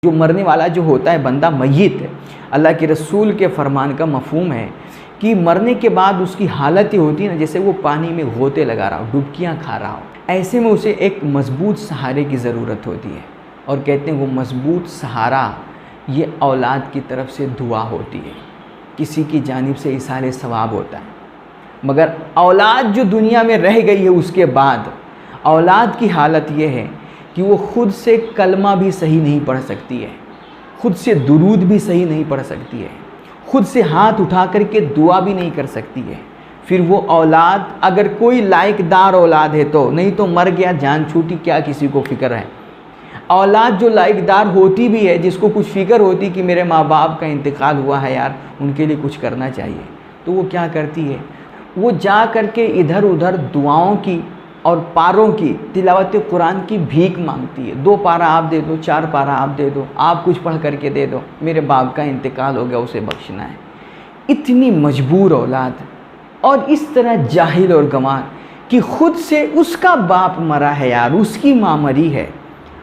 जो मरने वाला जो होता है बंदा मय्यत है, अल्लाह के रसूल के फरमान का मफहूम है कि मरने के बाद उसकी हालत ये होती है ना जैसे वो पानी में गोते लगा रहा हो, डुबकियाँ खा रहा हो। ऐसे में उसे एक मज़बूत सहारे की ज़रूरत होती है और कहते हैं वो मज़बूत सहारा ये औलाद की तरफ से दुआ होती है, किसी की जानिब से इसाले सवाब होता है। मगर औलाद जो दुनिया में रह गई है उसके बाद औलाद की हालत ये है कि वो ख़ुद से कलमा भी सही नहीं पढ़ सकती है, ख़ुद से दुरूद भी सही नहीं पढ़ सकती है, ख़ुद से हाथ उठा कर के दुआ भी नहीं कर सकती है। फिर वो औलाद अगर कोई लायकदार औलाद है तो, नहीं तो मर गया जान छूटी, क्या किसी को फ़िक्र है। औलाद जो लायकदार होती भी है, जिसको कुछ फ़िक्र होती कि मेरे माँ बाप का इंतकाल हुआ है यार, उनके लिए कुछ करना चाहिए, तो वो क्या करती है, वो जा कर के इधर उधर दुआओं की और पारों की तिलावत कुरान की भीख मांगती है। 2 पारा आप दे दो, 4 पारा आप दे दो, आप कुछ पढ़ करके दे दो, मेरे बाप का इंतकाल हो गया, उसे बख्शना है। इतनी मजबूर औलाद और इस तरह जाहिल और गंवार कि ख़ुद से उसका बाप मरा है यार, उसकी माँ मरी है,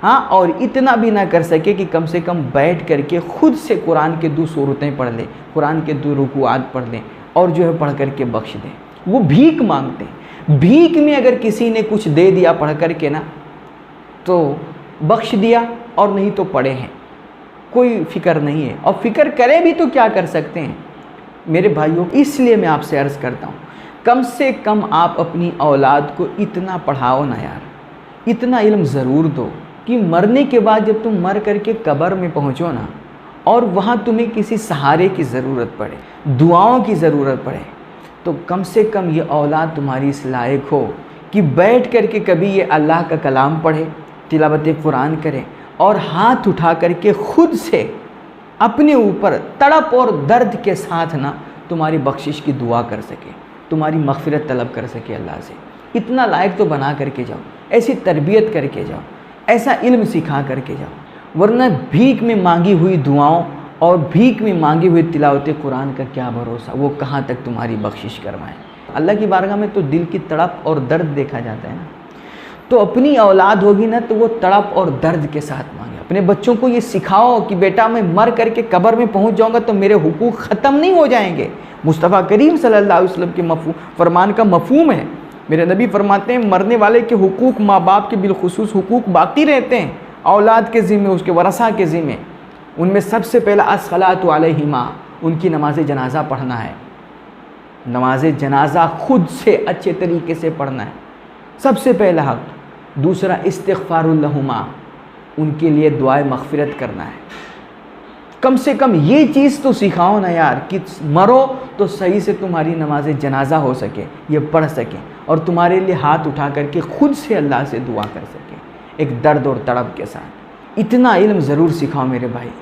हाँ, और इतना भी ना कर सके कि कम से कम बैठ करके ख़ुद से कुरान के 2 सूरतें पढ़ ले, कुरान के 2 रुकुआत पढ़ लें और जो है पढ़ करके बख्श दें। वो भीख मांगते हैं। भीख में अगर किसी ने कुछ दे दिया पढ़ करके ना तो बख्श दिया, और नहीं तो पढ़े हैं, कोई फ़िक्र नहीं है। और फ़िक्र करे भी तो क्या कर सकते हैं मेरे भाइयों। इसलिए मैं आपसे अर्ज़ करता हूँ, कम से कम आप अपनी औलाद को इतना पढ़ाओ ना यार, इतना इल्म ज़रूर दो कि मरने के बाद जब तुम मर करके कब्र में पहुँचो ना और वहाँ तुम्हें किसी सहारे की ज़रूरत पड़े, दुआओं की ज़रूरत पड़े, तो कम से कम ये औलाद तुम्हारी इस लायक हो कि बैठ कर के कभी ये अल्लाह का कलाम पढ़े, तिलावत कुरान करे और हाथ उठा कर के ख़ुद से अपने ऊपर तड़प और दर्द के साथ ना तुम्हारी बख्शिश की दुआ कर सके, तुम्हारी मग़फ़िरत तलब कर सके अल्लाह से। इतना लायक तो बना करके जाओ, ऐसी तरबियत करके जाओ, ऐसा इल्म सिखा करके जाओ। वरना भीख में मांगी हुई दुआओं और भीख में मांगी हुई तिलावत कुरान का क्या भरोसा, वो कहाँ तक तुम्हारी बख्शिश करवाएं। अल्लाह की बारगाह में तो दिल की तड़प और दर्द देखा जाता है ना। तो अपनी औलाद होगी ना तो वो तड़प और दर्द के साथ मांगे। अपने बच्चों को ये सिखाओ कि बेटा मैं मर करके कब्र में पहुंच जाऊंगा तो मेरे हुकूक ख़त्म नहीं हो जाएंगे। मुस्तफ़ा करीम सल्लल्लाहु अलैहि वसल्लम के फरमान का मफहूम है। मेरे नबी फरमाते हैं मरने वाले के हुकूक माँ बाप के बिलखुसूस हुकूक बाकी रहते हैं, औलाद के ज़िम्मे, उसके वरसा के ज़िम्मे। उनमें सबसे पहला अस्सलातु अलैहिमा, उनकी नमाज जनाज़ा पढ़ना है। नमाज जनाज़ा खुद से अच्छे तरीके से पढ़ना है, सबसे पहला हक़। दूसरा इस्तिग़फ़ारुल लहुमा, उनके लिए दुआए मग़फ़िरत करना है। कम से कम ये चीज़ तो सिखाओ ना यार कि मरो तो सही से तुम्हारी नमाज जनाज़ा हो सके, ये पढ़ सके और तुम्हारे लिए हाथ उठा करके ख़ुद से अल्लाह से दुआ कर सके एक दर्द और तड़प के साथ। इतना इल्म ज़रूर सिखाओ मेरे भाई।